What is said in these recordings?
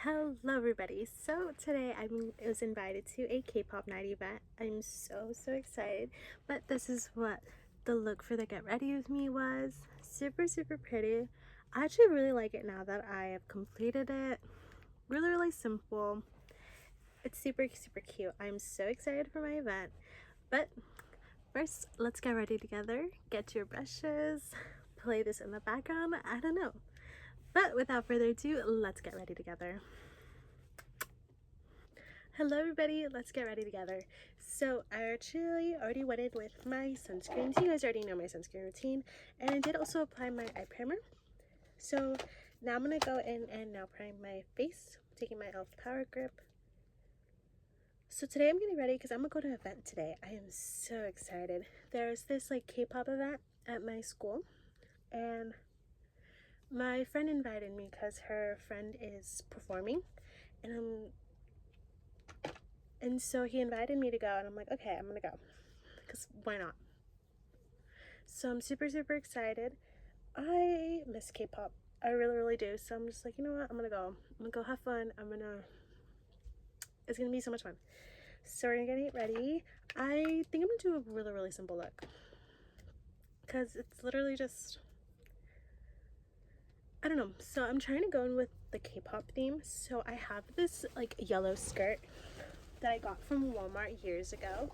Hello everybody. So today I was invited to a K-pop night event. I'm so excited. But this is what the look for the get ready with me was. Super pretty. I actually really like it now that I have completed it. Really simple. It's super cute. I'm so excited for my event. But first, let's get ready together. Get your brushes. Play this in the background. I don't know. But without further ado, let's get ready together. Hello everybody, let's get ready together. So I actually already went in with my sunscreen. So you guys already know my sunscreen routine. And I did also apply my eye primer. So now I'm going to go in and now prime my face, taking my e.l.f. Power Grip. So today I'm getting ready because I'm going to go to an event today. I am so excited. There's this like K-pop event at my school. And my friend invited me because her friend is performing. And so he invited me to go, and I'm like, okay, I'm gonna go, because why not? So I'm super excited. I miss K-pop. I really do. So I'm just like, you know what? I'm gonna go. I'm gonna go have fun. It's gonna be so much fun. So we're gonna get ready. I think I'm gonna do a really simple look, because it's literally just, I don't know. So I'm trying to go in with the K-pop theme. So I have this like yellow skirt that I got from Walmart years ago,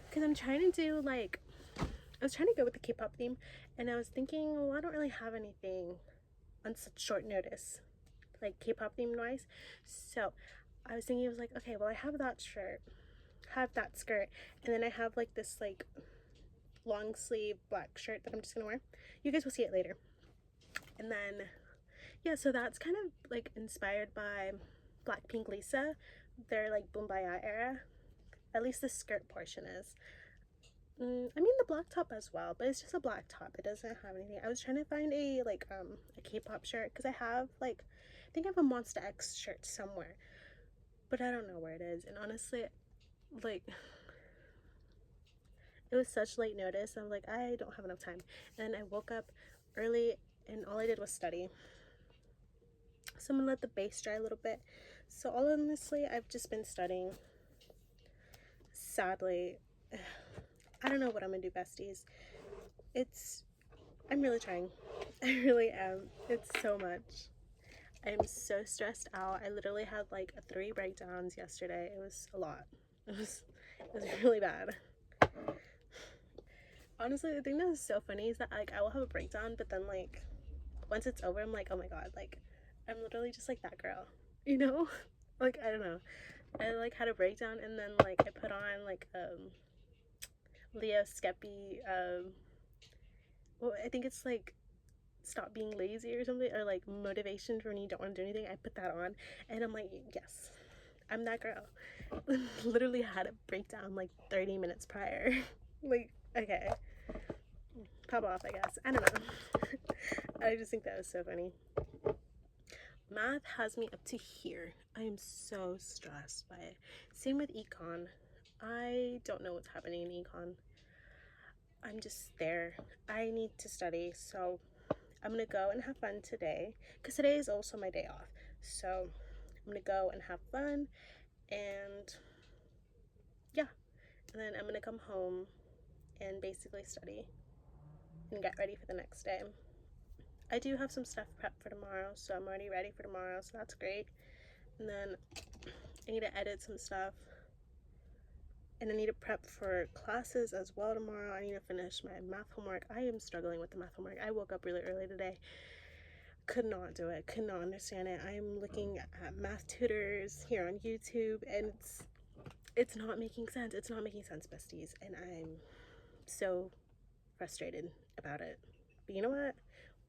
because I'm trying to do like, I was trying to go with the K-pop theme, and I was thinking, well, I don't really have anything on such short notice, like K-pop theme wise. So I was thinking, I was like, okay, well, I have that shirt, have that skirt, and then I have like this like long sleeve black shirt that I'm just gonna wear. You guys will see it later. And then yeah, so that's kind of like inspired by Blackpink Lisa, their like Boombayah era. At least the skirt portion is. I mean the black top as well, but it's just a black top. It doesn't have anything. I was trying to find a a K-pop shirt because I have like, I think I have a Monster X shirt somewhere, but I don't know where it is. And honestly, like, it was such late notice. I'm like, I don't have enough time. And I woke up early and all I did was study. So I'm gonna let the base dry a little bit. So all honestly, I've just been studying. Sadly, I don't know what I'm gonna do, besties. It's I'm really trying. I really am. It's so much. I'm so stressed out. I literally had like 3 breakdowns yesterday. It was a lot. It was really bad. Honestly, the thing that was so funny is that like I will have a breakdown, but then like once it's over, I'm like, oh my god, like I'm literally just like that girl, you know? Like I don't know. I like had a breakdown and then like I put on like Leo Skeppy well, I think it's like stop being lazy or something, or like motivation for when you don't want to do anything. I put that on and I'm like, yes, I'm that girl. Literally had a breakdown like 30 minutes prior. Like, okay, pop off, I guess. I don't know. I just think that was so funny. Math has me up to here. I am so stressed by it. Same with econ. I don't know what's happening in econ. I'm just there. I need to study, so I'm gonna go and have fun today, because today is also my day off. So I'm gonna go and have fun, and yeah, and then I'm gonna come home and basically study and get ready for the next day. I do have some stuff prepped for tomorrow, so I'm already ready for tomorrow, so that's great. And then I need to edit some stuff, and I need to prep for classes as well tomorrow. I need to finish my math homework. I am struggling with the math homework. I woke up really early today. Could not do it. Could not understand it. I'm looking at math tutors here on YouTube, and it's not making sense. It's not making sense, besties, and I'm so frustrated about it. But you know what?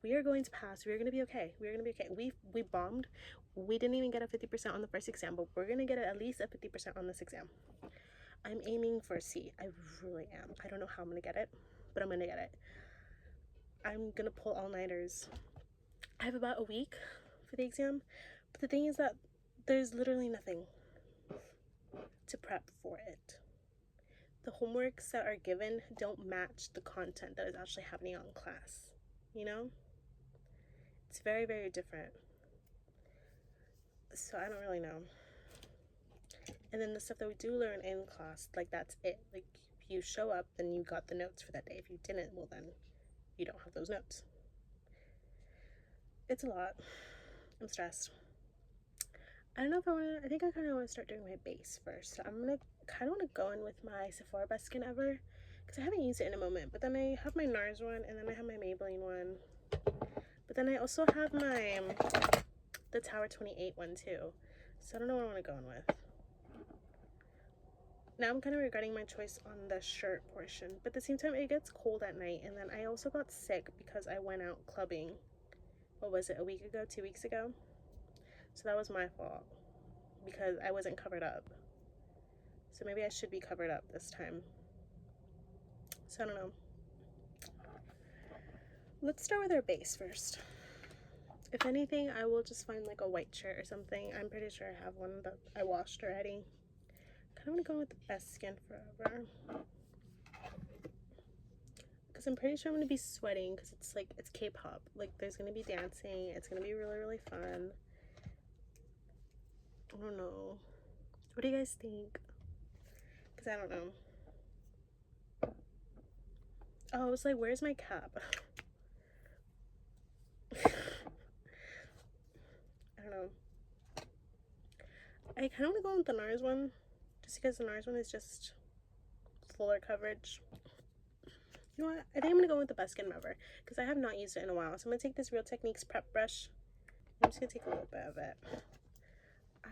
We are going to pass. We're going to be okay. We're going to be okay. We bombed. We didn't even get a 50% on the first exam, but we're going to get at least a 50% on this exam. I'm aiming for a C. I really am. I don't know how I'm going to get it, but I'm going to get it. I'm going to pull all-nighters. I have about a week for the exam, but the thing is that there's literally nothing to prep for it. The homeworks that are given don't match the content that is actually happening on class, you know? It's very different. So I don't really know. And then the stuff that we do learn in class, like that's it. Like if you show up, then you got the notes for that day. If you didn't, well then you don't have those notes. It's a lot. I'm stressed. I don't know if I want to. I think I kind of want to start doing my base first. So I'm gonna kind of want to go in with my Sephora Best Skin Ever because I haven't used it in a moment. But then I have my NARS one, and then I have my Maybelline one. But then I also have my the Tower 28 one too. So I don't know what I want to go in with. Now I'm kind of regretting my choice on the shirt portion. But at the same time, it gets cold at night, and then I also got sick because I went out clubbing. What was it? A week ago? 2 weeks ago? So that was my fault because I wasn't covered up. So maybe I should be covered up this time. So I don't know. Let's start with our base first. If anything, I will just find like a white shirt or something. I'm pretty sure I have one that I washed already. Kind of want to go with the Best Skin Forever. Because I'm pretty sure I'm going to be sweating because it's like, it's K-pop. Like there's going to be dancing. It's going to be really, really fun. I don't know. What do you guys think? Because I don't know. Oh, I was like, where's my cap? I don't know. I kind of want to go with the NARS one. Just because the NARS one is just fuller coverage. You know what? I think I'm going to go with the Best Skin Ever. Because I have not used it in a while. So I'm going to take this Real Techniques prep brush. I'm just going to take a little bit of it.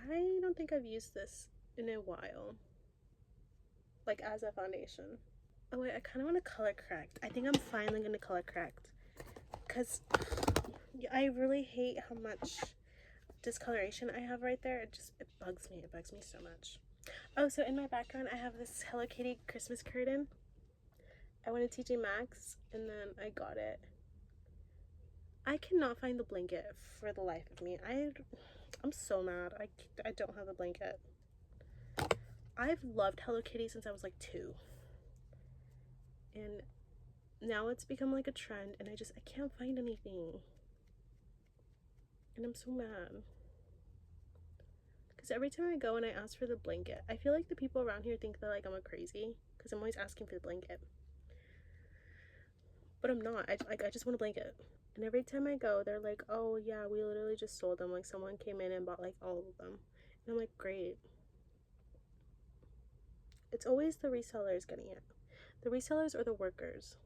I don't think I've used this in a while. Like as a foundation. Oh wait, I kind of want to color correct. I think I'm finally going to color correct. Because I really hate how much discoloration I have right there. It bugs me. It bugs me so much. Oh, so in my background, I have this Hello Kitty Christmas curtain. I went to TJ Maxx and then I got it. I cannot find the blanket for the life of me. I'm so mad. I don't have the blanket. I've loved Hello Kitty since I was like 2. And now it's become like a trend and I can't find anything. And I'm so mad. Because every time I go and I ask for the blanket, I feel like the people around here think that like I'm a crazy because I'm always asking for the blanket. But I'm not. I just want a blanket. And every time I go, they're like, oh yeah, we literally just sold them. Like someone came in and bought like all of them. And I'm like, great. It's always the resellers getting it. The resellers or the workers.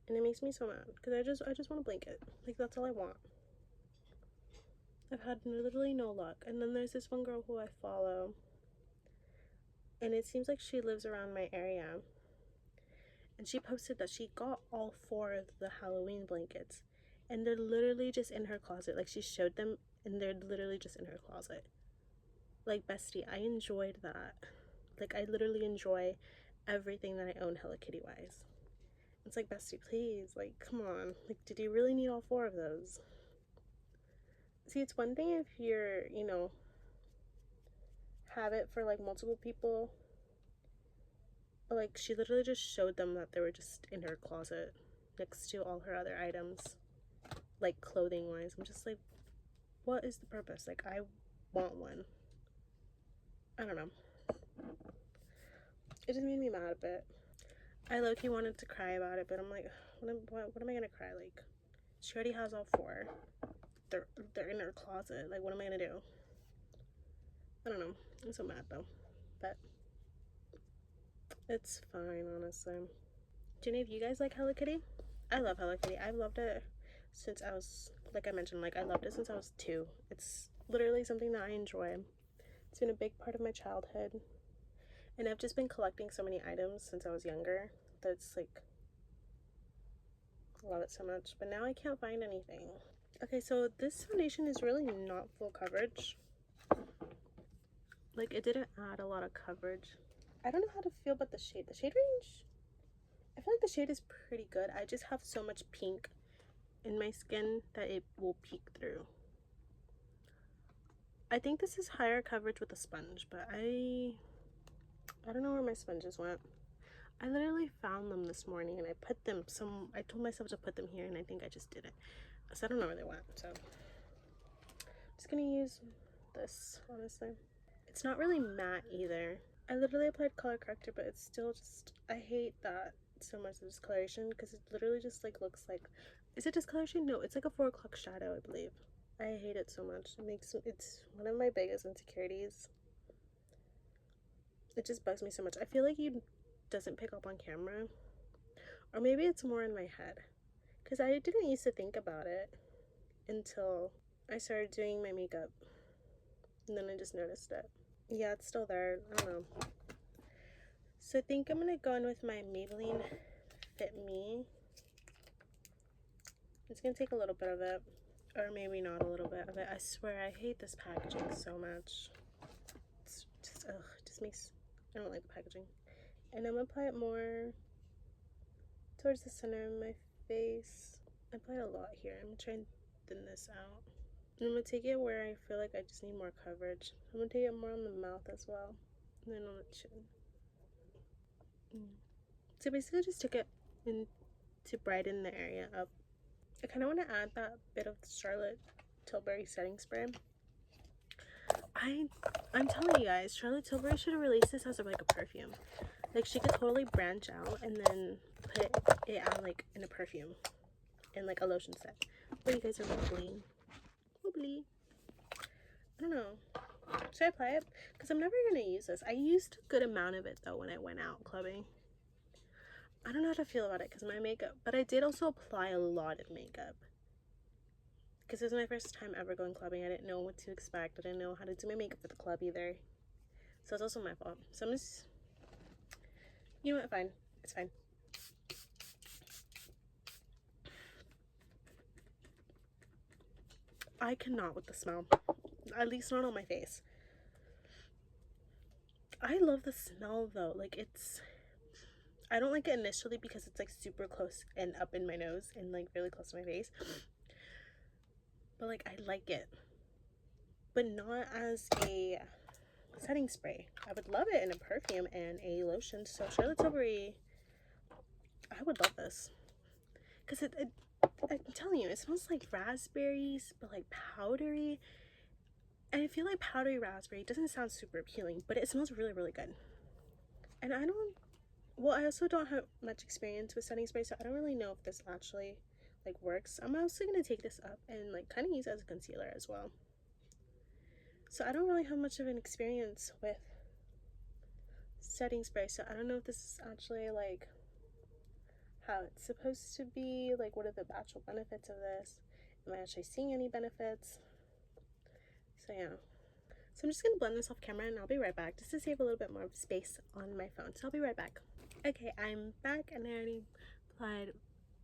And it makes me so mad because I just want a blanket. Like that's all I want. I've had literally no luck. And then there's this one girl who I follow. And it seems like she lives around my area. And she posted that she got all 4 of the Halloween blankets. And they're literally just in her closet. Like she showed them and they're literally just in her closet. Like bestie, I enjoyed that. Like I literally enjoy everything that I own Hello Kitty wise. It's like bestie, please, like come on. Like did you really need all 4 of those? See, it's one thing if you're, have it for like multiple people. But like she literally just showed them that they were just in her closet next to all her other items. Like clothing wise. I'm just like, what is the purpose? Like I want one. I don't know. It just made me mad a bit. I low-key wanted to cry about it, but I'm like, what am I gonna cry? Like, she already has all 4. They're in her closet. Like, what am I gonna do? I don't know. I'm so mad though, but it's fine, honestly. Do any of you guys like Hello Kitty? I love Hello Kitty. I've loved it since I was, like I mentioned, like I loved it since I was 2. It's literally something that I enjoy. It's been a big part of my childhood. And I've just been collecting so many items since I was younger that it's like, I love it so much. But now I can't find anything. Okay, so this foundation is really not full coverage. Like, it didn't add a lot of coverage. I don't know how to feel about the shade. The shade range, I feel like the shade is pretty good. I just have so much pink in my skin that it will peek through. I think this is higher coverage with a sponge, but I don't know where my sponges went. I literally found them this morning and I put them I told myself to put them here and I think I just didn't. So I don't know where they went, so Just gonna use this, honestly. It's not really matte either. I literally applied color corrector, but it's still just, I hate that so much, the discoloration, because it literally just like looks like, is it discoloration? No, it's like a 4 o'clock shadow, I believe. I hate it so much. It's one of my biggest insecurities. It just bugs me so much. I feel like it doesn't pick up on camera, or maybe it's more in my head, because I didn't used to think about it until I started doing my makeup, and then I just noticed it. Yeah, it's still there. I don't know. So I think I'm gonna go in with my Maybelline Fit Me. It's gonna take a little bit of it, or maybe not a little bit of it. I swear I hate this packaging so much. It's just, ugh, it just makes, I don't like the packaging. And I'm gonna apply it more towards the center of my face. I applied a lot here. I'm gonna try and thin this out. And I'm gonna take it where I feel like I just need more coverage. I'm gonna take it more on the mouth as well, and then on the chin. So basically just took it in to brighten the area up. I kind of want to add that bit of Charlotte Tilbury setting spray. I'm telling you guys, Charlotte Tilbury should have released this as like a perfume. Like she could totally branch out and then put it out like in a perfume and like a lotion set. But you guys are wobbly. Wobbly. I don't know. Should I apply it? Because I'm never going to use this. I used a good amount of it though when I went out clubbing. I don't know how to feel about it because my makeup, but I did also apply a lot of makeup because it was my first time ever going clubbing. I didn't know what to expect. I didn't know how to do my makeup for the club either, so it's also my fault. So I'm just, you know what, fine, it's fine. I cannot with the smell, at least not on my face. I love the smell though. Like it's, I don't like it initially because it's like super close and up in my nose and like really close to my face, but like I like it, but not as a setting spray. I would love it in a perfume and a lotion. So Charlotte Tilbury, I would love this because I'm telling you, it smells like raspberries, but like powdery. And I feel like powdery raspberry doesn't sound super appealing, but it smells really, really good. And I don't, well, I also don't have much experience with setting spray, so I don't really know if this actually like works. I'm also gonna take this up and like kind of use it as a concealer as well. So I don't really have much of an experience with setting spray, so I don't know if this is actually like how it's supposed to be, like what are the actual benefits of this, am I actually seeing any benefits? So yeah, so I'm just gonna blend this off camera and I'll be right back just to save a little bit more space on my phone. So I'll be right back. Okay, I'm back and I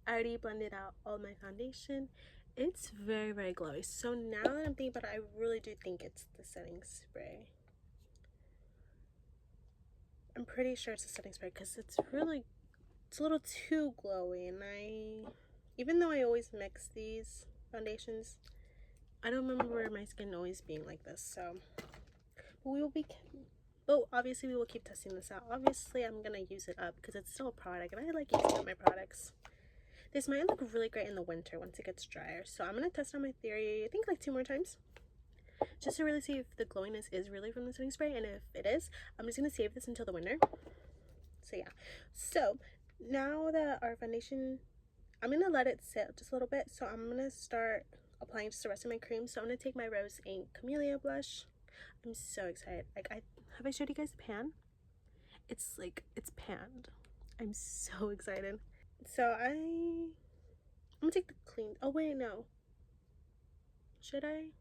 already blended out all my foundation. It's very, very glowy. So now that I'm thinking about it, I really do think it's the setting spray. I'm pretty sure it's the setting spray because it's a little too glowy, and even though I always mix these foundations, I don't remember my skin always being like this. So obviously we will keep testing this out. Obviously I'm gonna use it up because it's still a product and I like using up my products. This might look really great in the winter once it gets drier, so I'm gonna test out my theory I think like 2 more times just to really see if the glowiness is really from the setting spray, and if it is, I'm just gonna save this until the winter. So yeah, so now that our foundation, I'm gonna let it sit just a little bit, so I'm gonna start applying just the rest of my cream. So I'm gonna take my Rose Ink Camellia blush. I'm so excited. Like, have I showed you guys the pan? It's like, it's panned. I'm so excited. So I'm gonna take the clean, oh wait, no, should I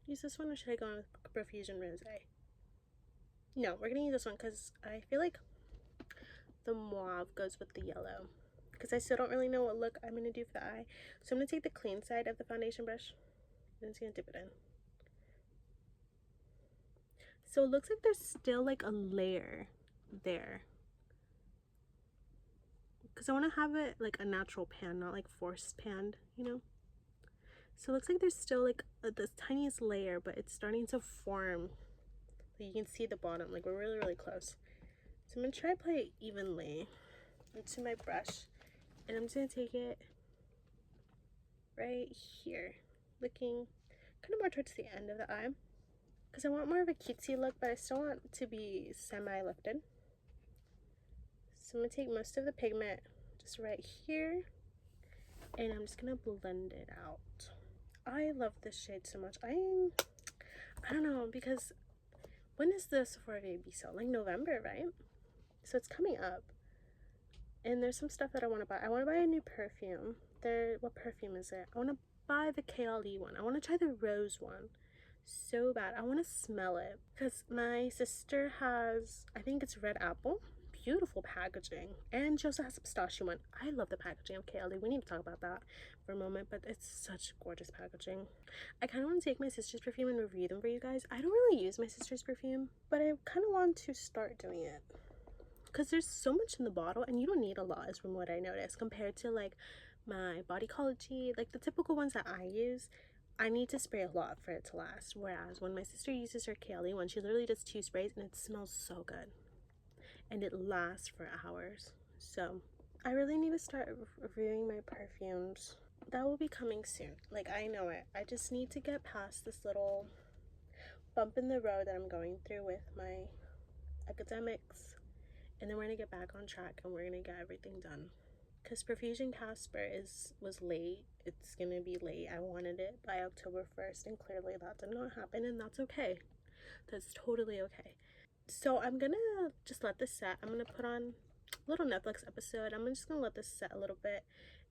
use this one or should I go on with Profusion Rose? No, we're gonna use this one because I feel like the mauve goes with the yellow, because I still don't really know what look I'm going to do for the eye. So I'm going to take the clean side of the foundation brush and I'm just going to dip it in. So it looks like there's still like a layer there, because I want to have it like a natural pan, not like forced panned, you know? So it looks like there's still like this tiniest layer, but it's starting to form. Like you can see the bottom, like we're really, really close. So I'm going to try to apply it evenly into my brush, and I'm just going to take it right here, looking kind of more towards the end of the eye, because I want more of a cutesy look, but I still want it to be semi-lifted. So I'm going to take most of the pigment just right here, and I'm just going to blend it out. I love this shade so much. I don't know, because when is the Sephora baby sale? Like November, right? So it's coming up. And there's some stuff that I want to buy. I want to buy a new perfume. What perfume is it? I want to buy the KLE one. I want to try the rose one so bad. I want to smell it because my sister has, I think it's red apple. Beautiful packaging. And she also has a pistachio one. I love the packaging of KLE. We need to talk about that for a moment, but it's such gorgeous packaging. I kind of want to take my sister's perfume and review them for you guys. I don't really use my sister's perfume, but I kind of want to start doing it, because there's so much in the bottle and you don't need a lot, is from what I noticed, compared to like my Bodycology, like the typical ones that I use. I need to spray a lot for it to last, whereas when my sister uses her KLE one, she literally does 2 sprays and it smells so good and it lasts for hours. So I really need to start reviewing my perfumes. That will be coming soon, like I know it. I just need to get past this little bump in the road that I'm going through with my academics, and then we're gonna get back on track and we're gonna get everything done. Because Perfusion Casper was late. It's gonna be late. I wanted it by October 1st, and clearly that did not happen, and that's okay. That's totally okay. So I'm gonna just let this set. I'm gonna put on a little Netflix episode. I'm just gonna let this set a little bit,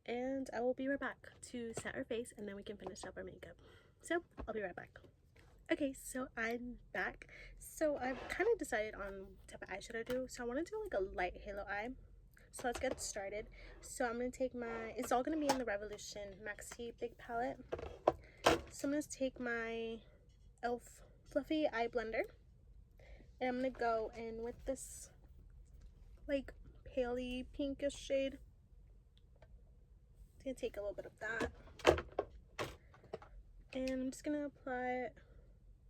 and I will be right back to set our face, and then we can finish up our makeup. So I'll be right back. Okay, so I'm back. So I've kind of decided on what type of eyeshadow to do. So I want to do like a light halo eye. So let's get started. So I'm going to take it's all going to be in the Revolution Maxi Big Palette. So I'm going to take my e.l.f. Fluffy Eye Blender. And I'm going to go in with this like paley pinkish shade. I'm going to take a little bit of that. And I'm just going to apply it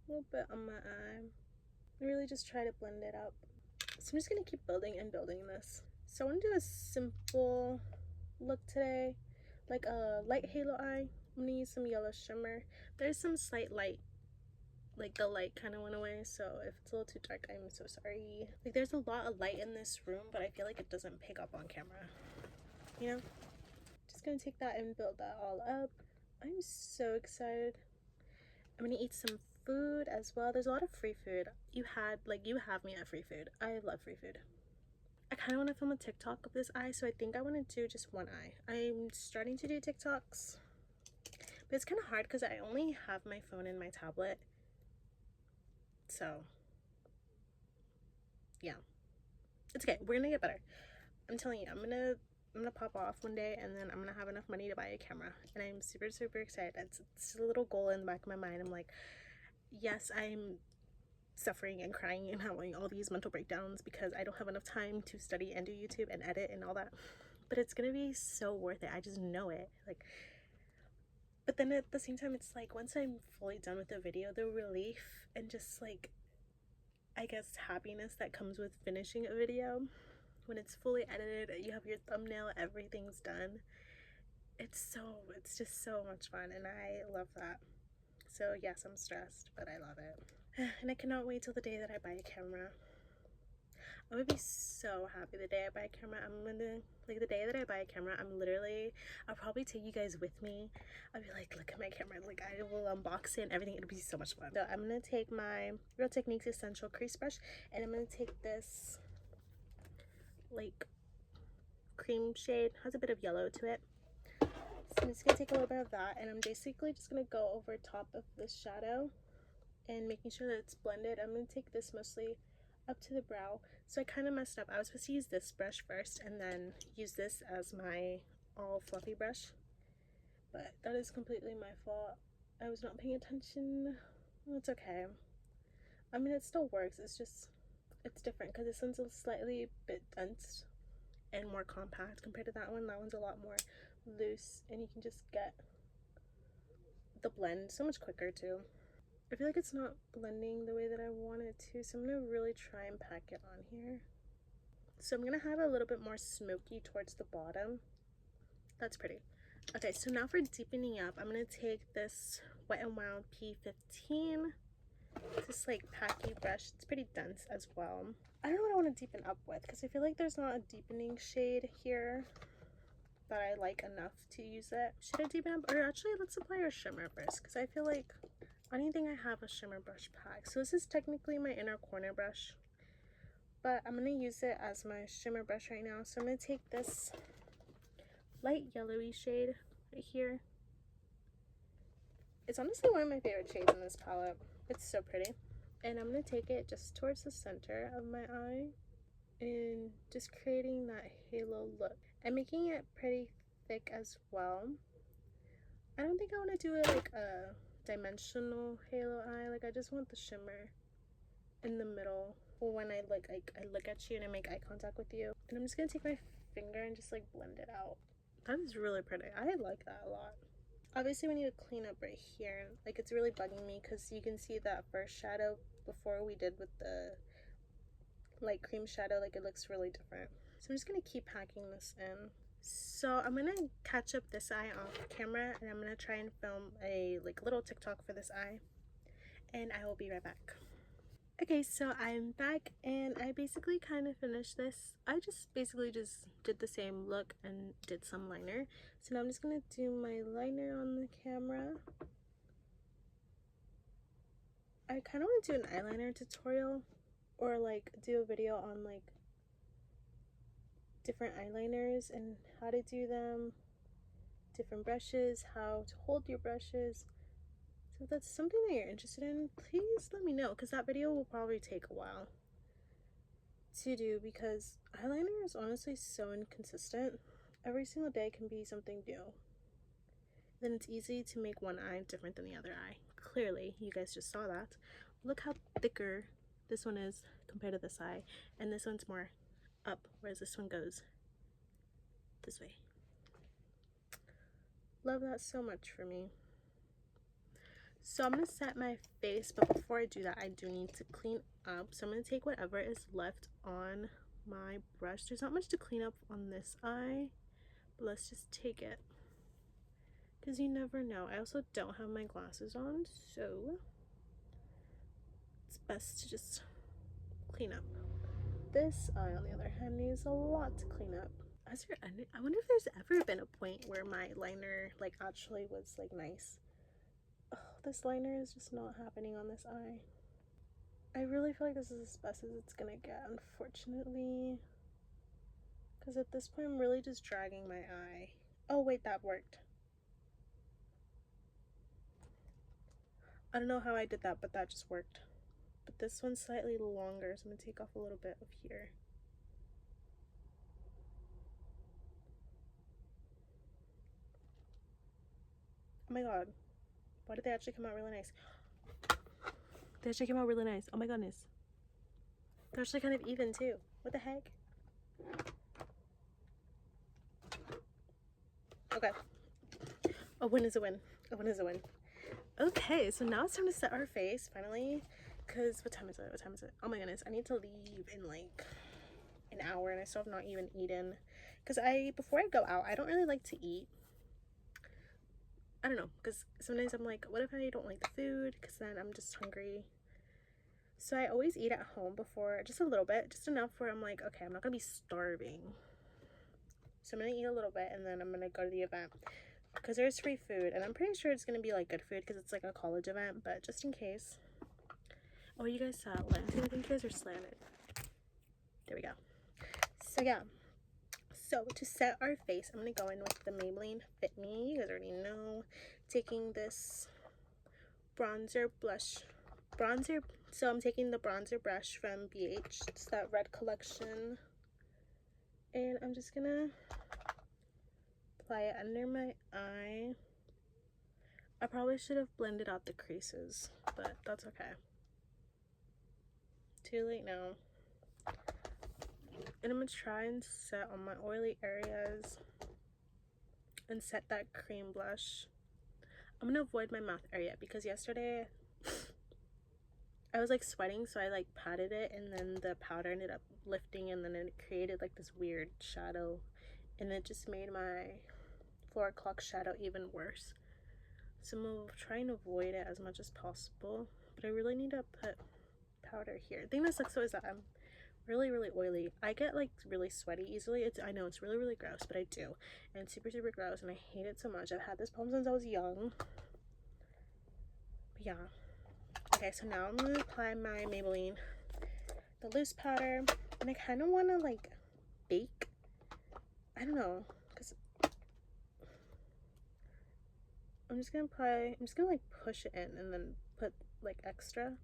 a little bit on my eye. Really just try to blend it up. So I'm just going to keep building and building this. So I want to do a simple look today, like a light halo eye. I'm going to use some yellow shimmer. There's some slight light, like the light kind of went away, so if it's a little too dark, I'm so sorry. Like there's a lot of light in this room, but I feel like it doesn't pick up on camera, you know? Just going to take that and build that all up. I'm so excited. I'm going to eat some food as well. There's a lot of free food. You have me at free food. I love free food. I kind of want to film a TikTok of this eye, so I think I want to do just one eye. I'm starting to do TikToks, but it's kind of hard because I only have my phone and my tablet. So yeah, it's okay. We're gonna get better. I'm telling you, I'm gonna pop off one day, and then I'm gonna have enough money to buy a camera, and I'm super excited. It's a little goal in the back of my mind. I'm like, yes, I'm suffering and crying and having all these mental breakdowns because I don't have enough time to study and do YouTube and edit and all that, but it's gonna be so worth it. I just know it. Like, but then at the same time, it's like once I'm fully done with the video, the relief and just like, I guess, happiness that comes with finishing a video when it's fully edited, you have your thumbnail, everything's done. It's just so much fun, and I love that. So yes, I'm stressed, but I love it. And I cannot wait till the day that I buy a camera. I'm gonna be so happy the day I buy a camera. The day that I buy a camera, I'll probably take you guys with me. I'll be like, look at my camera. Like, I will unbox it and everything. It'll be so much fun. So I'm gonna take my Real Techniques Essential Crease Brush, and I'm gonna take this, like, cream shade. Has a bit of yellow to it. So I'm just gonna take a little bit of that, and I'm basically just gonna go over top of this shadow and making sure that it's blended. I'm gonna take this mostly up to the brow. So I kind of messed up. I was supposed to use this brush first and then use this as my all fluffy brush, but that is completely my fault. I was not paying attention. It's okay. I mean, it still works. It's different because this one's a slightly bit dense and more compact compared to that one. That one's a lot more loose, and you can just get the blend so much quicker too. I feel like it's not blending the way that I want it to, so I'm going to really try and pack it on here. So I'm going to have a little bit more smoky towards the bottom. That's pretty. Okay, so now for deepening up, I'm going to take this Wet n Wild P15. This like packy brush. It's pretty dense as well. I don't know what I want to deepen up with because I feel like there's not a deepening shade here that I like enough to use it. Should I deepen up? Or actually, let's apply our shimmer first because I feel like I don't think I have a shimmer brush pack. So this is technically my inner corner brush, but I'm going to use it as my shimmer brush right now. So I'm going to take this light yellowy shade right here. It's honestly one of my favorite shades in this palette. It's so pretty. And I'm going to take it just towards the center of my eye and just creating that halo look. I'm making it pretty thick as well. I don't think I want to do it like a dimensional halo eye. Like I just want the shimmer in the middle when I look at you and I make eye contact with you. And I'm just gonna take my finger and just like blend it out. That is really pretty. I like that a lot. Obviously we need to clean up right here. Like it's really bugging me because you can see that first shadow before we did with the light cream shadow, like it looks really different. So I'm just gonna keep packing this in. So I'm gonna catch up this eye off camera and I'm gonna try and film a like little TikTok for this eye, and I will be right back. Okay, so I'm back and I basically kind of finished this. I just basically just did the same look and did some liner. So now I'm just gonna do my liner on the camera. I kind of want to do an eyeliner tutorial or like do a video on like different eyeliners and how to do them, different brushes, how to hold your brushes. So if that's something that you're interested in, please let me know because that video will probably take a while to do because eyeliner is honestly so inconsistent. Every single day can be something new. Then it's easy to make one eye different than the other eye. Clearly, you guys just saw that. Look how thicker this one is compared to this eye, and this one's more up, whereas this one goes this way. Love that so much for me. So I'm gonna set my face, but before I do that, I do need to clean up. So I'm gonna take whatever is left on my brush. There's not much to clean up on this eye, but let's just take it because you never know. I also don't have my glasses on, so it's best to just clean up. This eye, on the other hand, needs a lot to clean up. I wonder if there's ever been a point where my liner like actually was like nice. Oh, this liner is just not happening on this eye. I really feel like this is as best as it's gonna get, unfortunately. Because at this point, I'm really just dragging my eye. Oh, wait, that worked. I don't know how I did that, but that just worked. But this one's slightly longer, so I'm gonna take off a little bit of here. Oh my god. Why did they actually come out really nice? They actually came out really nice. Oh my goodness. They're actually kind of even too. What the heck? Okay. A win is a win. A win is a win. Okay, so now it's time to set our face, finally. Because, what time is it? What time is it? Oh my goodness, I need to leave in like an hour and I still have not even eaten. Because before I go out, I don't really like to eat. I don't know, because sometimes I'm like, what if I don't like the food? Because then I'm just hungry. So I always eat at home before, just a little bit, just enough where I'm like, okay, I'm not going to be starving. So I'm going to eat a little bit and then I'm going to go to the event. Because there's free food, and I'm pretty sure it's going to be like good food because it's like a college event, but just in case. Oh, you guys saw lanted? I think you guys are slanted. There we go. So yeah. So to set our face, I'm going to go in with the Maybelline Fit Me. You guys already know. Taking this bronzer blush. So I'm taking the bronzer brush from BH. It's that red collection. And I'm just going to apply it under my eye. I probably should have blended out the creases, but that's okay. Too late now. And I'm going to try and set on my oily areas and set that cream blush. I'm going to avoid my mouth area because yesterday I was like sweating, so I like patted it and then the powder ended up lifting and then it created like this weird shadow and it just made my 4 o'clock shadow even worse. So I'm gonna try and avoid it as much as possible, but I really need to put powder here. The thing that sucks though is that I'm really oily. I get like really sweaty easily. I know it's really gross, but I do, and it's super gross, and I hate it so much. I've had this problem since I was young. But yeah. Okay, so now I'm gonna apply my Maybelline, the loose powder, and I kind of want to like bake. I don't know, because I'm just gonna like push it in and then put like extra.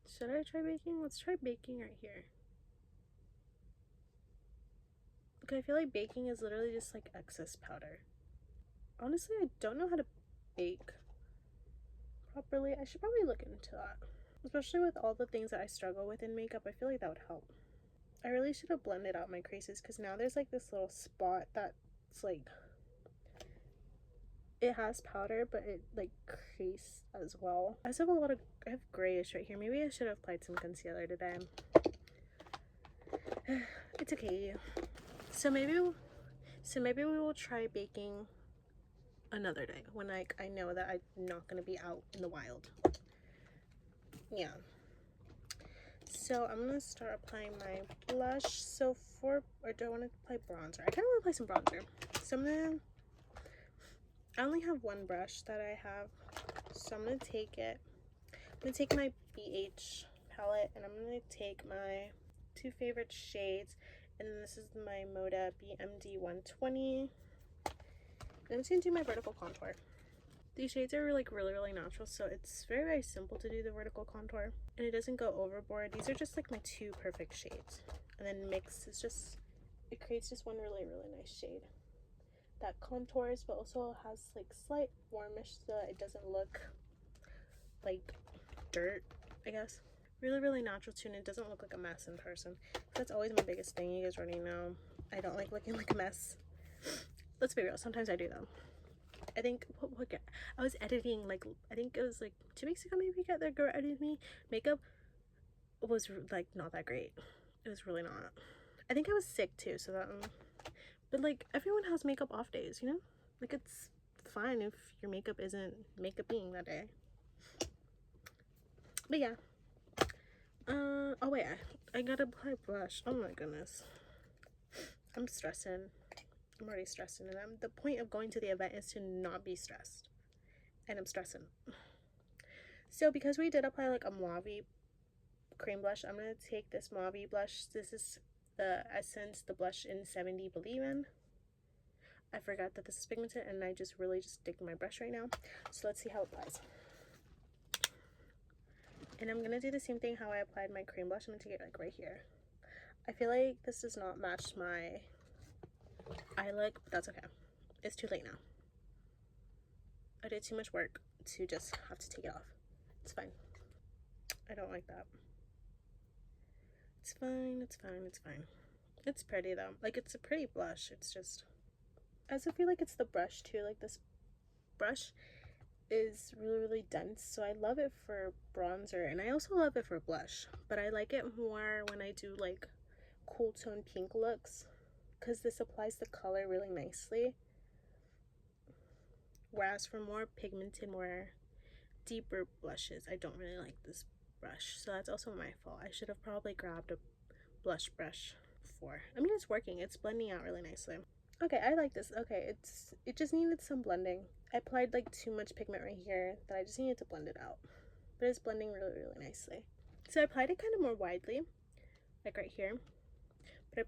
Should I try baking? Let's try baking right here. Okay, I feel like baking is literally just like excess powder. Honestly, I don't know how to bake properly. I should probably look into that. Especially with all the things that I struggle with in makeup, I feel like that would help. I really should have blended out my creases because now there's like this little spot that's like, it has powder, but it like crease as well. I have I have grayish right here. Maybe I should have applied some concealer today. It's okay. So maybe we will try baking another day when I know that I'm not gonna be out in the wild. Yeah. So I'm gonna start applying my blush. So or do I want to apply bronzer? I kind of want to apply some bronzer. So I only have one brush that I have, so I'm gonna take it. I'm gonna take my BH palette, and I'm gonna take my two favorite shades, and then this is my Moda BMD 120. And I'm just gonna do my vertical contour. These shades are like really natural, so it's very simple to do the vertical contour, and it doesn't go overboard. These are just like my two perfect shades, and then mix is just, it creates just one really nice shade that contours but also has like slight warmish so that it doesn't look like dirt, I guess. Really natural too, and it doesn't look like a mess in person. That's always my biggest thing. You guys already know I don't like looking like a mess. Let's be real, sometimes I do though. I think I was editing, like I think it was like 2 weeks ago maybe, that girl edited me. Makeup was like not that great. It was really not. I think I was sick too, so that but like everyone has makeup off days, you know? Like it's fine if your makeup isn't makeuping that day. But yeah. Oh wait, I gotta apply blush. Oh my goodness. I'm stressing. I'm already stressing, and the point of going to the event is to not be stressed. And I'm stressing. So because we did apply like a mauve cream blush, I'm gonna take this mauve blush. This is the Essence, the blush in 70 Believe In. I forgot that this is pigmented, and I just dig my brush right now. So let's see how it applies. And I'm gonna do the same thing how I applied my cream blush. I'm gonna take it like right here. I feel like this does not match my eye look, but that's okay. It's too late now. I did too much work to just have to take it off. It's fine. I don't like that. It's fine. It's pretty though. Like it's a pretty blush. It's just, I also feel like it's the brush too. Like this brush is really dense, so I love it for bronzer, and I also love it for blush, but I like it more when I do like cool tone pink looks, because this applies the color really nicely, whereas for more pigmented, more deeper blushes, I don't really like this brush. So that's also my fault. I should have probably grabbed a blush brush before. I mean, it's working, it's blending out really nicely. Okay, I like this. Okay, it just needed some blending. I applied like too much pigment right here that I just needed to blend it out. But it's blending really nicely. So I applied it kind of more widely, like right here. But I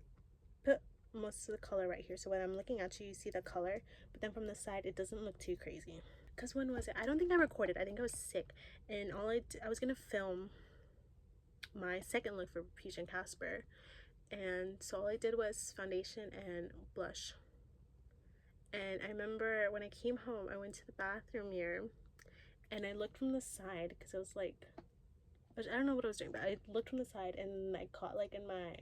put most of the color right here. So when I'm looking at you, you see the color. But then from the side, it doesn't look too crazy. Because when was it? I don't think I recorded. I think I was sick. And I was going to film my second look for Peach and Casper. And so all I did was foundation and blush. And I remember when I came home, I went to the bathroom mirror and I looked from the side because I was like, I don't know what I was doing, but I looked from the side and I caught like in my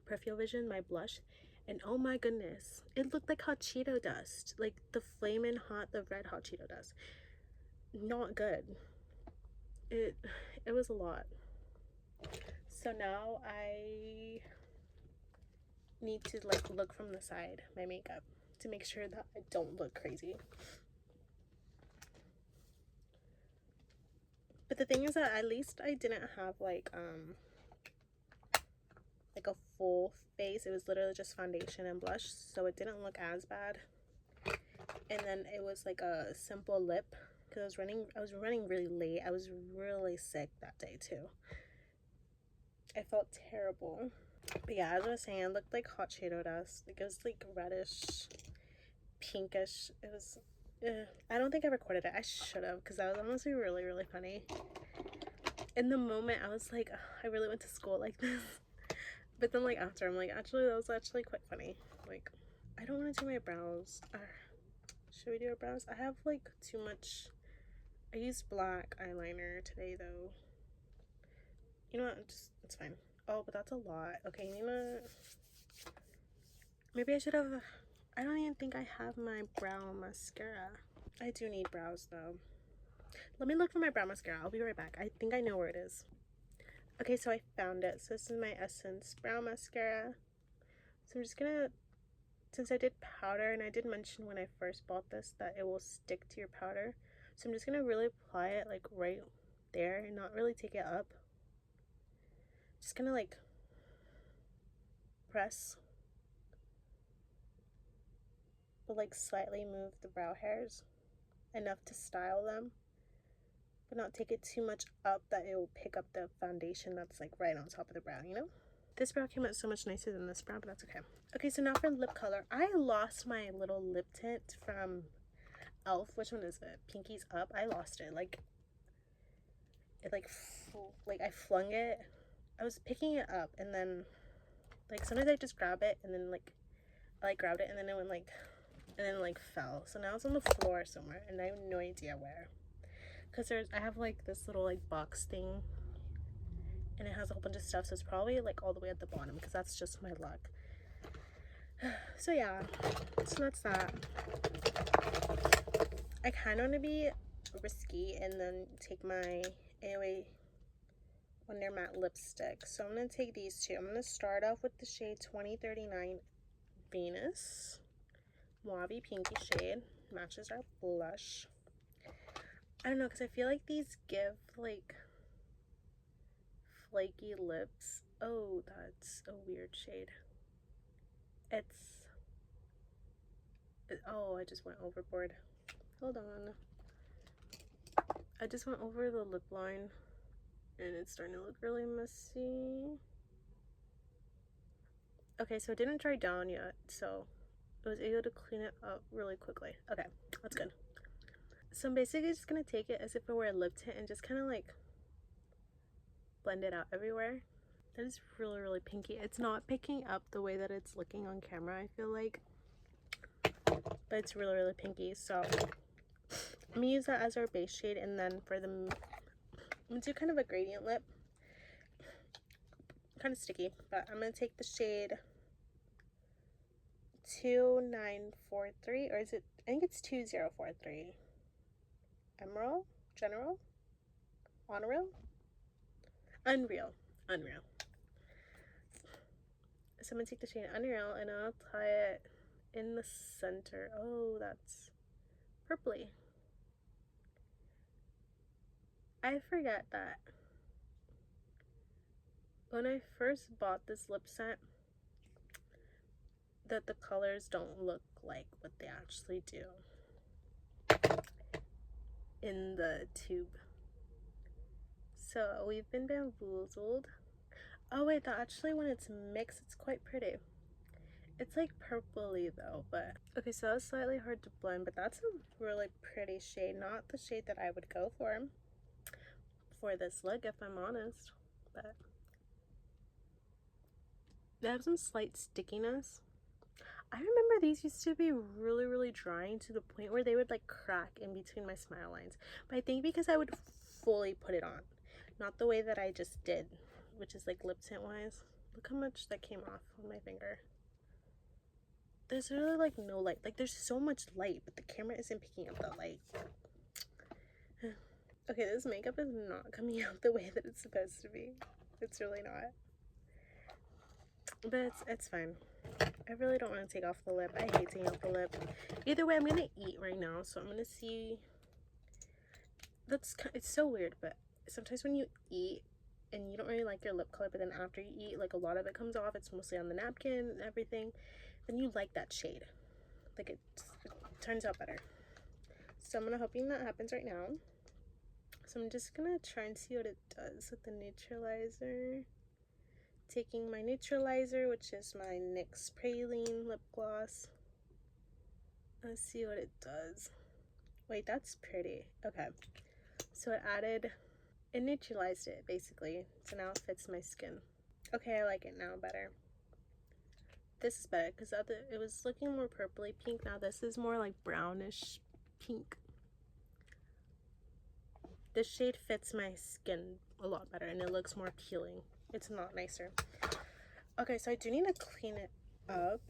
peripheral vision my blush, and oh my goodness, it looked like hot Cheeto dust, like the flamin' hot, the red hot Cheeto dust. Not good. It was a lot. So now I need to like look from the side my makeup to make sure that I don't look crazy. But the thing is that at least I didn't have like a full face. It was literally just foundation and blush, so it didn't look as bad. And then it was like a simple lip because I was running really late. I was really sick that day too. I felt terrible. But yeah, as I was saying, it looked like hot Cheeto dust. Like it was like reddish, pinkish. It was I don't think I recorded it. I should have, because that was honestly really, really funny. In the moment, I was like, I really went to school like this. But then like after, I'm like, actually, that was actually quite funny. Like, I don't want to do my brows. Should we do our brows? I have like too much. I used black eyeliner today though. You know what? It's fine. Oh, but that's a lot. Okay, you know what? Maybe I should have. I don't even think I have my brow mascara. I do need brows though. Let me look for my brow mascara. I'll be right back. I think I know where it is. Okay, so I found it. So this is my Essence brow mascara. So I'm just gonna, since I did powder, and I did mention when I first bought this that it will stick to your powder. So I'm just gonna really apply it like right there and not really take it up. Just gonna like press, but like slightly move the brow hairs enough to style them, but not take it too much up that it will pick up the foundation that's like right on top of the brow, you know? This brow came out so much nicer than this brow, but that's okay. Okay, so now for lip color. I lost my little lip tint from Elf. Which one is it? Pinky's Up. I lost it. Like, it like I flung it. I was picking it up, and then like sometimes I just grab it, and then like I like grabbed it, and then it went like, and then like fell. So now it's on the floor somewhere, and I have no idea where. Cause I have like this little like box thing, and it has a whole bunch of stuff, so it's probably like all the way at the bottom, because that's just my luck. So yeah, so that's that. I kind of want to be risky and then take my AOA Wonder Matte lipstick. So I'm going to take these two. I'm going to start off with the shade 2039 Venus. Mauve pinky shade. Matches our blush. I don't know, because I feel like these give like flaky lips. Oh, that's a weird shade. Oh, I just went overboard. Hold on. I just went over the lip line and it's starting to look really messy. Okay, so it didn't dry down yet, so I was able to clean it up really quickly. Okay, that's good. So I'm basically just gonna take it as if it were a lip tint and just kind of like blend it out everywhere. That is really, really pinky. It's not picking up the way that it's looking on camera, I feel like. But it's really, really pinky, so I'm gonna use that as our base shade, and then for the, I'm gonna do kind of a gradient lip. Kind of sticky, but I'm gonna take the shade 2943, or is it, I think it's 2043. Emerald? General? Unreal? Unreal. So I'm gonna take the shade Unreal and I'll apply it in the center. Oh, that's purpley. I forget that when I first bought this lip set, that the colors don't look like what they actually do in the tube. So we've been bamboozled. Oh wait, that actually when it's mixed, it's quite pretty. It's like purpley though, but okay, so that was slightly hard to blend, but that's a really pretty shade. Not the shade that I would go for this look, if I'm honest, but they have some slight stickiness. I remember these used to be really, really drying to the point where they would like crack in between my smile lines, but I think because I would fully put it on, not the way that I just did, which is like lip tint wise. Look how much that came off on my finger. There's really like no light. Like there's so much light, but the camera isn't picking up that light. Okay, this makeup is not coming out the way that it's supposed to be. It's really not. But it's fine. I really don't want to take off the lip. I hate taking off the lip. Either way, I'm gonna eat right now, so I'm gonna see. It's so weird, but sometimes when you eat and you don't really like your lip color, but then after you eat, like a lot of it comes off, it's mostly on the napkin and everything, then you like that shade. Like it turns out better. So I'm hoping that happens right now. So I'm just gonna try and see what it does with the neutralizer. Taking my neutralizer, which is my NYX Praline lip gloss. Let's see what it does. Wait, that's pretty. Okay, so it neutralized it basically. So now it fits my skin. Okay, I like it now better. This is better because it was looking more purpley pink. Now this is more like brownish pink. This shade fits my skin a lot better and it looks more appealing. It's a lot nicer. Okay, so I do need to clean it up.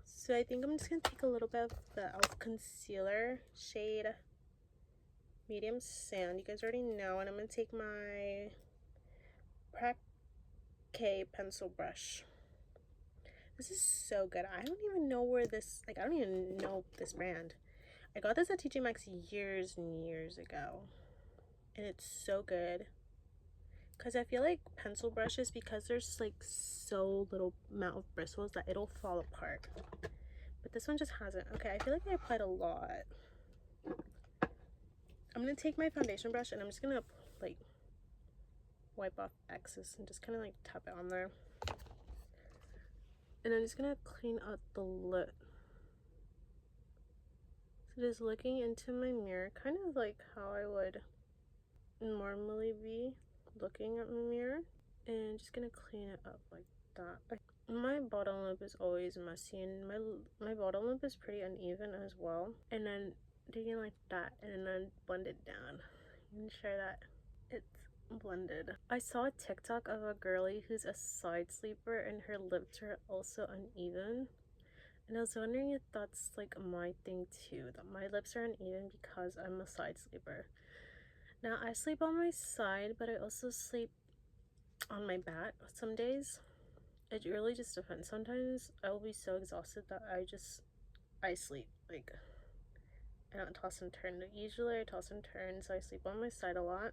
So I think I'm just going to take a little bit of the e.l.f. concealer shade Medium Sand. You guys already know. And I'm going to take my K pencil brush. This is so good. I don't even know where this, like, I don't even know this brand. I got this at TJ Maxx years and years ago. And it's so good. Because I feel like pencil brushes, because there's like so little amount of bristles, that it'll fall apart. But this one just hasn't. Okay, I feel like I applied a lot. I'm going to take my foundation brush and I'm just going to like wipe off excess and just kind of like tap it on there. And I'm just going to clean up the lip. So just looking into my mirror, kind of like how I would normally be looking at my mirror. And just going to clean it up like that. My bottom lip is always messy, and my bottom lip is pretty uneven as well. And then taking like that and then blend it down. You can share that it's blended. I saw a TikTok of a girly who's a side sleeper and her lips are also uneven. And I was wondering if that's like my thing too, that my lips are uneven because I'm a side sleeper. Now I sleep on my side, but I also sleep on my back some days. It really just depends. Sometimes I will be so exhausted that I sleep. Like, I don't toss and turn. Usually I toss and turn, so I sleep on my side a lot.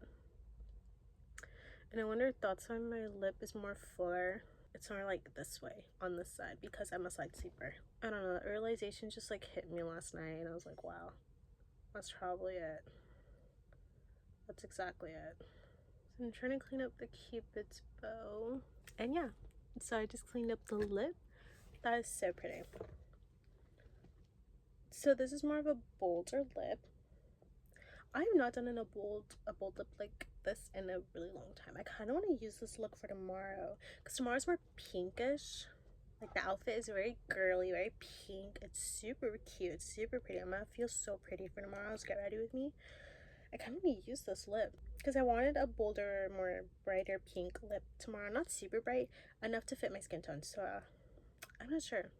And I wonder if that's why my lip is more fuller. It's more like this way, on this side, because I'm a side sleeper. I don't know, the realization just like hit me last night, and I was like, wow, that's probably it. That's exactly it. So I'm trying to clean up the Cupid's bow. And yeah, so I just cleaned up the lip. That is so pretty. So this is more of a bolder lip. I have not done a bold lip like this in a really long time. I kind of want to use this look for tomorrow because tomorrow's more pinkish. Like the outfit is very girly, very pink. It's super cute. It's super pretty. I'm gonna feel so pretty for tomorrow. So get ready with me. I kind of want to use this lip because I wanted a bolder, more brighter pink lip tomorrow. Not super bright, enough to fit my skin tone. So I'm not sure.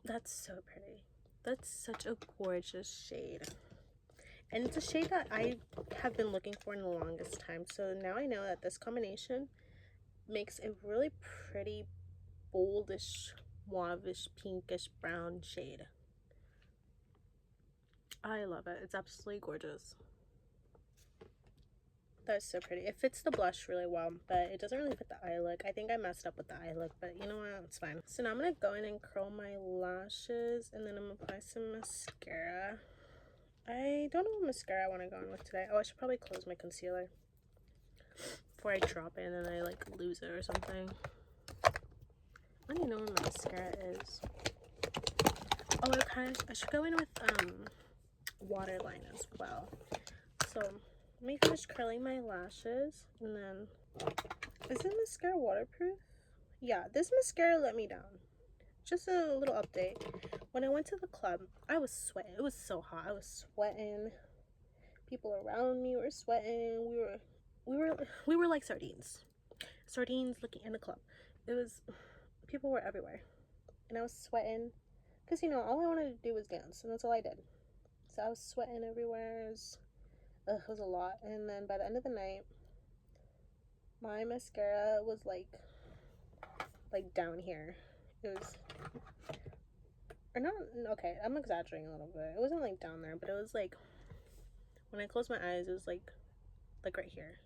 That's so pretty. That's such a gorgeous shade. And it's a shade that I have been looking for in the longest time. So now I know that this combination makes a really pretty, boldish, mauve-ish, pinkish brown shade. I love it. It's absolutely gorgeous. That's so pretty. It fits the blush really well, but it doesn't really fit the eye look. I think I messed up with the eye look, but you know what? It's fine. So now I'm going to go in and curl my lashes, and then I'm going to apply some mascara. I don't know what mascara I want to go on with today. Oh, I should probably close my concealer before I drop it and then I like lose it or something. I don't even know where my mascara is. Oh, I should go in with waterline as well. So let me finish curling my lashes, and then is this mascara waterproof? Yeah, this mascara let me down. Just a little update. When I went to the club, I was sweating. It was so hot. I was sweating. People around me were sweating. We were like sardines. Sardines looking in the club. It was, people were everywhere. And I was sweating. Because, you know, all I wanted to do was dance. And that's all I did. So I was sweating everywhere. It was a lot. And then by the end of the night, my mascara was like down here. It was, or not, okay, I'm exaggerating a little bit. It wasn't like down there, but it was like When I closed my eyes, it was like right here.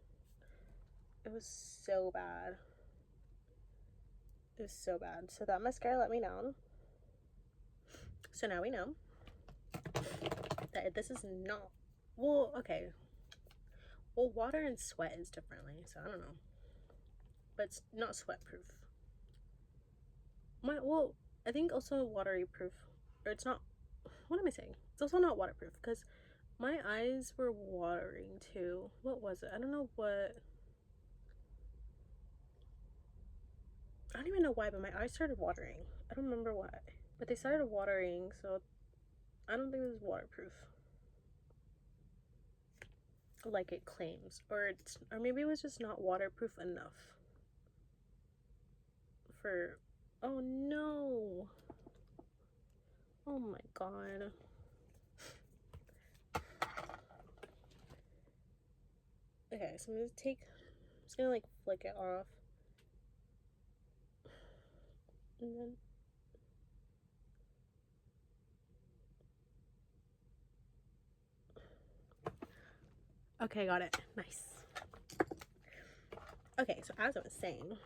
It was so bad. It was so bad. So that mascara let me down. So now we know that this is not, well, okay. Well, water and sweat is differently, so I don't know. But it's not sweat proof. Well, I think also watery proof, or it's not, what am I saying? It's also not waterproof, because my eyes were watering too. What was it? I don't know what. I don't even know why, but my eyes started watering. I don't remember why. But they started watering, so I don't think it was waterproof. Like it claims. Or maybe it was just not waterproof enough. For, oh no. Oh my god. Okay, so I'm just gonna like flick it off. And then okay, got it. Nice. Okay, so as I was saying,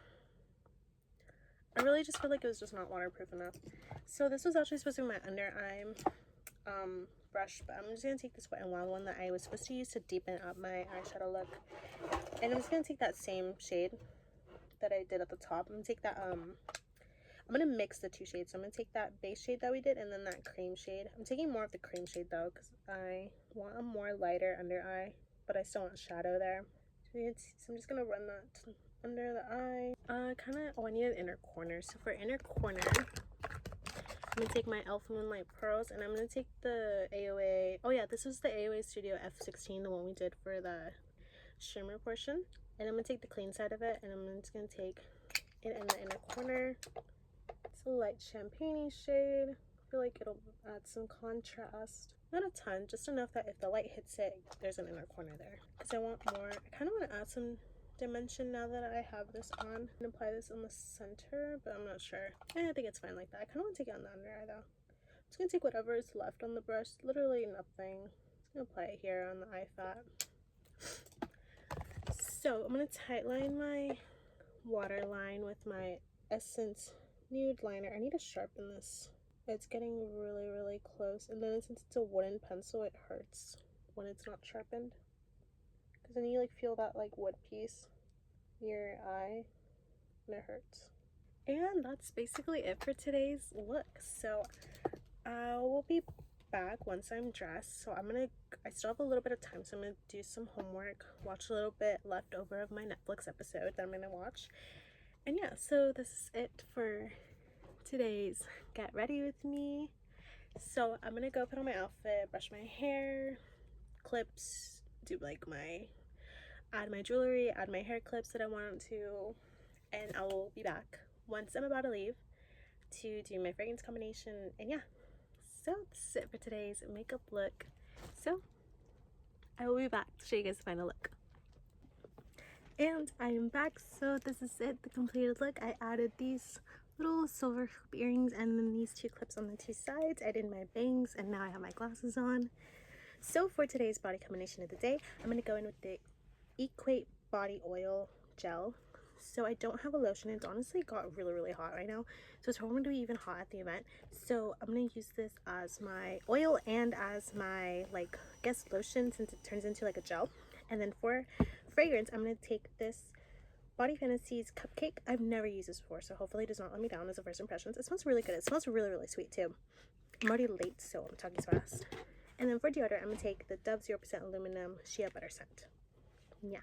I really just feel like it was just not waterproof enough. So this was actually supposed to be my under eye brush, but I'm just gonna take this Wet n Wild one that I was supposed to use to deepen up my eyeshadow look, and I'm just gonna take that same shade that I did at the top. I'm gonna take that I'm gonna mix the two shades. So I'm gonna take that base shade that we did and then that cream shade. I'm taking more of the cream shade though because I want a more lighter under eye, but I still want shadow there. So I'm just gonna run that under the eye. I need an inner corner. So for inner corner, I'm gonna take my e.l.f. Moonlight Pearls, and I'm gonna take the AOA. Oh yeah, this was the AOA Studio F16, the one we did for the shimmer portion. And I'm gonna take the clean side of it, and I'm just gonna take it in the inner corner. It's a light champagne shade. I feel like it'll add some contrast. Not a ton, just enough that if the light hits it, there's an inner corner there. Because I want more. I kind of want to add some dimension now that I have this on, and apply this on the center, but I'm not sure. I think it's fine like that. I kind of want to take it on the under eye though. I'm just gonna take whatever is left on the brush, literally nothing. I'm just gonna apply it here on the eye fat. So I'm gonna tightline my waterline with my Essence Nude Liner. I need to sharpen this. It's getting really close, and then since it's a wooden pencil, it hurts when it's not sharpened. Because then you like feel that like wood piece near your eye, and it hurts. And that's basically it for today's look. So I will be back once I'm dressed. So I still have a little bit of time, so I'm gonna do some homework, watch a little bit left over of my Netflix episode that I'm gonna watch. And yeah, so this is it for today's Get Ready With Me. So I'm gonna go put on my outfit, brush my hair, clips, do like add my jewelry, add my hair clips that I want to, and I will be back once I'm about to leave to do my fragrance combination. And yeah, so this is it for today's makeup look. So I will be back to show you guys the final look. And I am back. So this is it, the completed look. I added these little silver hoop earrings and then these two clips on the two sides. I did my bangs and now I have my glasses on. So for today's body combination of the day, I'm going to go in with the Equate Body Oil Gel. So I don't have a lotion. It's honestly got really hot right now, so it's probably going to be even hot at the event. So I'm going to use this as my oil and as my guest lotion, since it turns into like a gel. And then for fragrance, I'm going to take this Body Fantasies Cupcake. I've never used this before, so hopefully it does not let me down as a first impressions. It smells really good. It smells really sweet too. I'm already late, so I'm talking so fast. And then for deodorant, I'm going to take the Dove 0% Aluminum Shea Butter Scent. Yeah.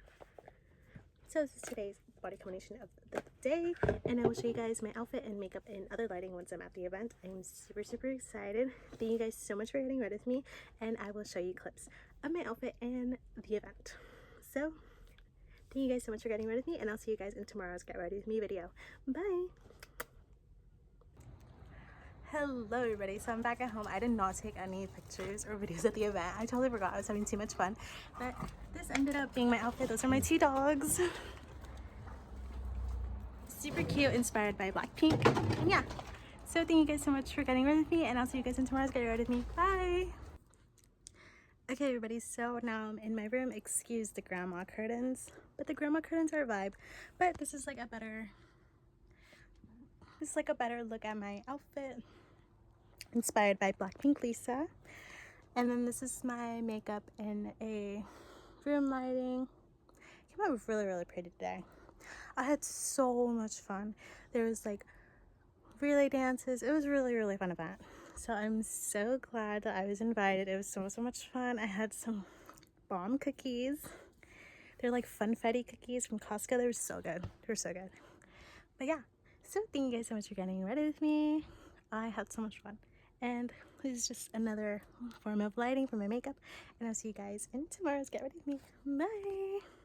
So this is today's body combination of the day, and I will show you guys my outfit and makeup in other lighting once I'm at the event. I am super excited. Thank you guys so much for getting ready with me, and I will show you clips of my outfit and the event. So thank you guys so much for getting ready with me, and I'll see you guys in tomorrow's Get Ready With Me video. Bye! Hello everybody, so I'm back at home. I did not take any pictures or videos at the event. I totally forgot. I was having too much fun, but this ended up being my outfit. Those are my two dogs. Super cute, inspired by Blackpink. And yeah, so thank you guys so much for getting ready with me, and I'll see you guys in tomorrow's Get Ready With Me. Bye! Okay, everybody, so now I'm in my room. Excuse the grandma curtains, but the grandma curtains are a vibe. But this is like a better look at my outfit, inspired by Blackpink Lisa. And then this is my makeup in a room lighting. Came out really, really pretty today. I had so much fun. There was like relay dances. It was a really, really fun event. So I'm so glad that I was invited. It was so much fun. I had some bomb cookies. They're like funfetti cookies from Costco. They were so good. They were so good. But yeah, so thank you guys so much for getting ready with me. I had so much fun. And this is just another form of lighting for my makeup. And I'll see you guys in tomorrow's Get Ready With Me. Bye!